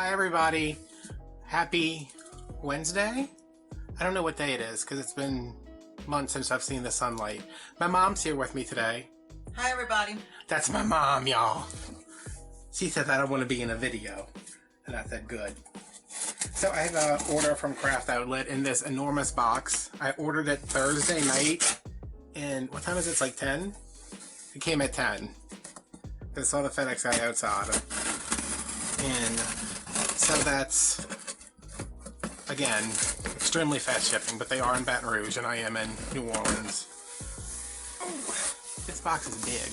Hi everybody, happy Wednesday? I don't know what day it is because it's been months since I've seen the sunlight. My mom's here with me today. Hi everybody. That's my mom, y'all. She said I don't want to be in a video, and I said good. So I have an order from Craft Outlet in this enormous box. I ordered it Thursday night, and what time is it? It's like 10? It came at 10. I saw the FedEx guy outside. And so that's, again, extremely fast shipping, but they are in Baton Rouge and I am in New Orleans. Oh, this box is big.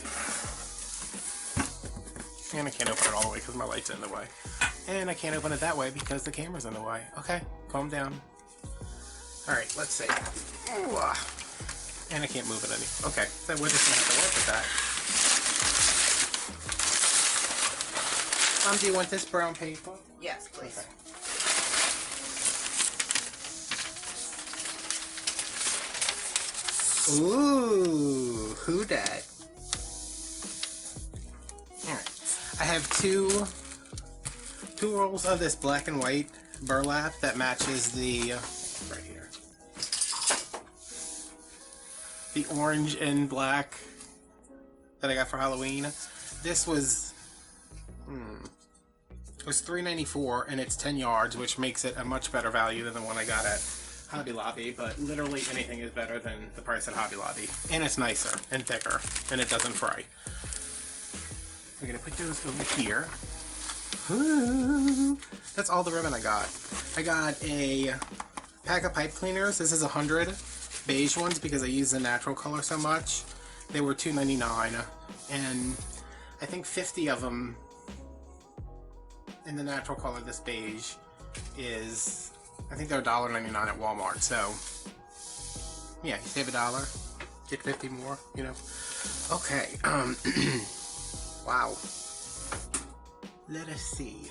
And I can't open it all the way because my light's in the way. And I can't open it that way because the camera's in the way. Okay, calm down. Alright, let's see. And I can't move it any. Okay, so we're just going to have to work with that. Do you want this brown paper? Yes, please. Okay. Ooh, who dat? Alright. I have two rolls of this black and white burlap that matches the right here. The orange and black that I got for Halloween. This was it was $3.94 and it's 10 yards, which makes it a much better value than the one I got at Hobby Lobby, but literally anything is better than the price at Hobby Lobby. And it's nicer and thicker, and it doesn't fray. We're gonna put those over here. Ooh, that's all the ribbon I got. I got a pack of pipe cleaners. This is 100 beige ones because I use the natural color so much. They were $2.99, and I think 50 of them in the natural color, this beige, is, I think they're $1.99 at Walmart, so yeah, you save $1, get 50 more, you know. Okay, wow. Let us see.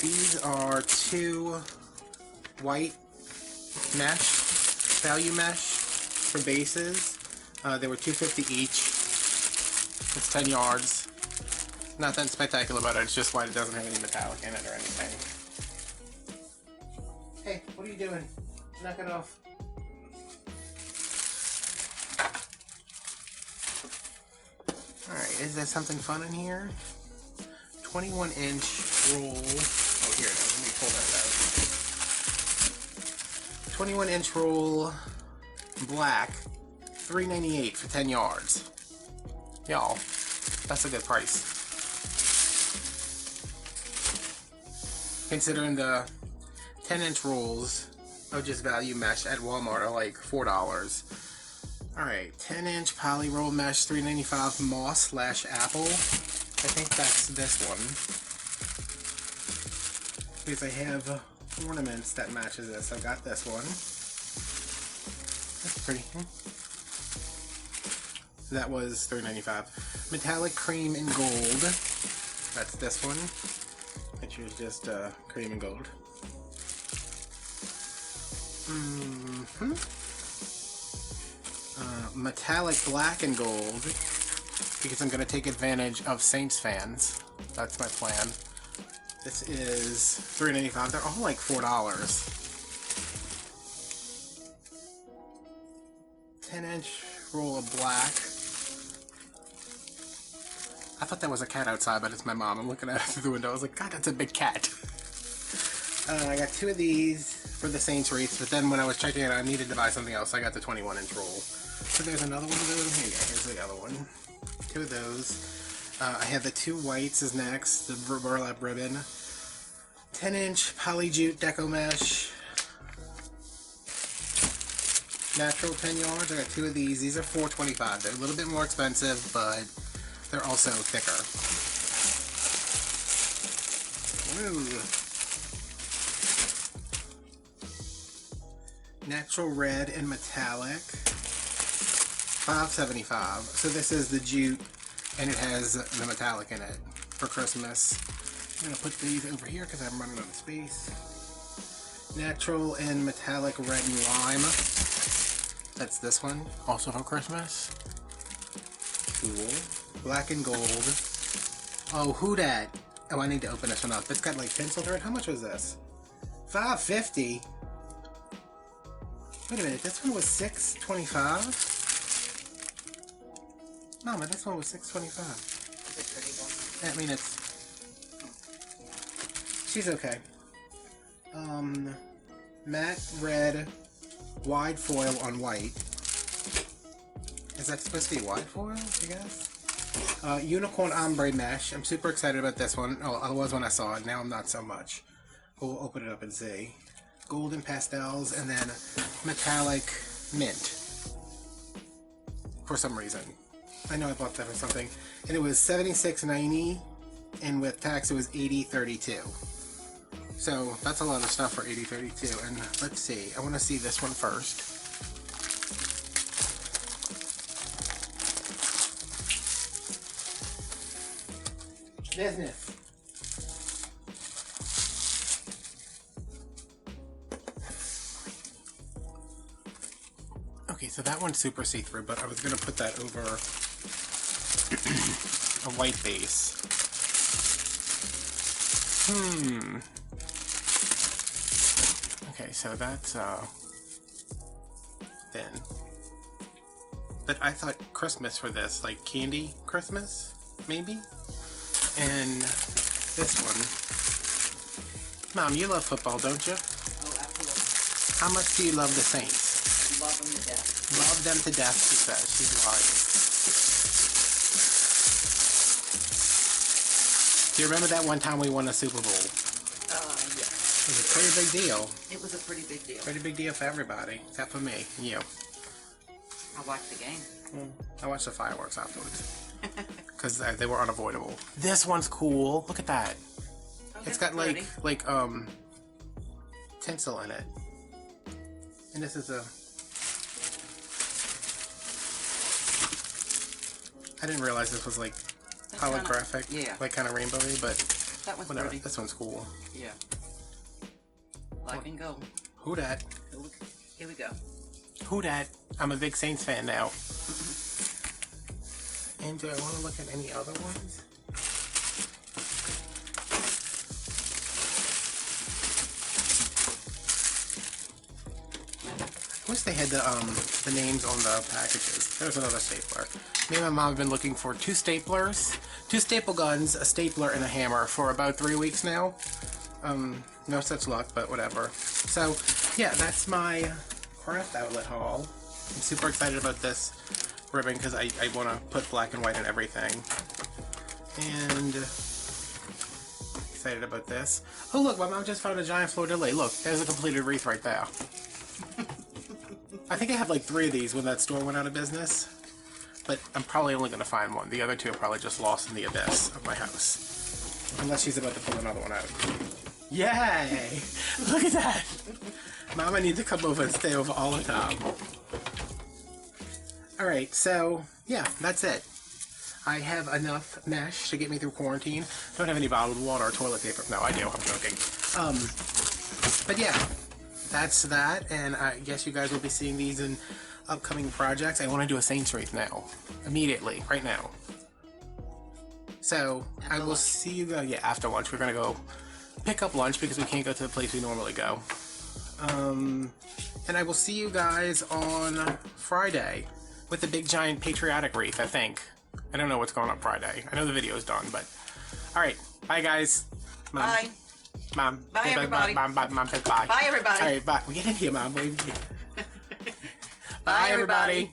These are two white mesh, value mesh for bases. They were $2.50 each. It's 10 yards. Nothing spectacular about it, it's just white, it doesn't have any metallic in it or anything. Hey, what are you doing? Knock it off. Alright, is there something fun in here? 21-inch roll. Oh, here it is. Let me pull that out. 21-inch roll, black, $3.98 for 10 yards. Y'all, that's a good price. Considering the 10-inch rolls of just value mesh at Walmart are like $4. Alright, 10-inch poly roll mesh, $3.95 moss / apple. I think that's this one. Because I have ornaments that matches this. I got this one. That's pretty. That was $3.95. Metallic cream and gold. That's this one. Which is just cream and gold. Metallic black and gold, because I'm going to take advantage of Saints fans. That's my plan. This is $3.95. They're all like $4. 10-inch roll of black. I thought that was a cat outside, but it's my mom. I'm looking at it through the window. I was like, God, that's a big cat. I got two of these for the Saints wreaths, but then when I was checking it, I needed to buy something else. I got the 21-inch roll. So there's another one of those. Here you go. Here's the other one. Two of those. I have the two whites is next. The burlap ribbon. 10-inch poly jute Deco mesh. Natural 10 yards. I got two of these. These are $4.25. They're a little bit more expensive, but they're also thicker. Ooh. Natural red and metallic. $5.75. So this is the jute, and it has the metallic in it for Christmas. I'm going to put these over here because I'm running out of space. Natural and metallic red and lime. That's this one, also for Christmas. Cool. Black and gold. Oh, who dat? Oh, I need to open this one up. It's got like pencil thread. How much was this? $5.50. Wait a minute, this one was $6.25? Mama, this one was $6.25. Is it pretty one? I mean, it's... She's okay. Matte red wide foil on white. Is that supposed to be wide foil, I guess? Unicorn ombre mesh. I'm super excited about this one. Oh, I was when I saw it. Now I'm not so much. We'll open it up and see. Golden pastels and then metallic mint. For some reason. I know I bought that for something. And it was $76.90, and with tax it was $80.32. So that's a lot of stuff for $80.32. And let's see. I want to see this one first. Business. Okay, so that one's super see-through, but I was gonna put that over a white base. Okay, so that's thin. But I thought Christmas for this, like candy Christmas, maybe? And this one. Mom, you love football, don't you? Oh, absolutely. How much do you love the Saints? Love them to death. Love them to death, she says. She's lying. Do you remember that one time we won a Super Bowl? Yeah. It was a pretty big deal. It was a pretty big deal. Pretty big deal for everybody, except for me and you. I watched the game. I watched the fireworks afterwards. Because they were unavoidable. This one's cool. Look at that. Oh, It's got like pretty. tinsel in it. And this is a... I didn't realize this was like That's holographic. Kinda, yeah. Like kind of rainbowy, but That one's whatever. pretty. This one's cool. Yeah. Black and gold. Who dat? Here we go. Who dat? I'm a big Saints fan now. And do I want to look at any other ones? I wish they had the names on the packages. There's another stapler. Me and my mom have been looking for 2 staplers, 2 staple guns, a stapler, and a hammer for about 3 weeks now. No such luck, but whatever. So, yeah, that's my craft outlet haul. I'm super excited about this ribbon because I want to put black and white in everything. And excited about this. Oh look, my mom just found a giant fleur-de-lis. Look, there's a completed wreath right there. I think I have like 3 of these when that store went out of business. But I'm probably only going to find one. The other 2 are probably just lost in the abyss of my house. Unless she's about to pull another one out. Yay! Look at that! Mama needs to come over and stay over all the time. Alright, so, yeah, that's it. I have enough mesh to get me through quarantine. Don't have any bottled water or toilet paper. No, I do. I'm joking. But yeah, that's that. And I guess you guys will be seeing these in upcoming projects. I want to do a Saints wreath now. Immediately. Right now. So, I will see you guys, yeah, after lunch. We're going to go pick up lunch because we can't go to the place we normally go. And I will see you guys on Friday with the big giant patriotic wreath, I think. I don't know what's going on Friday. I know the video's done, but... Alright, bye guys. Mom. Bye. Mom. Bye, everybody. Mom says bye. Bye, everybody. Alright, bye. Get in here, Mom. Bye, Bye, everybody.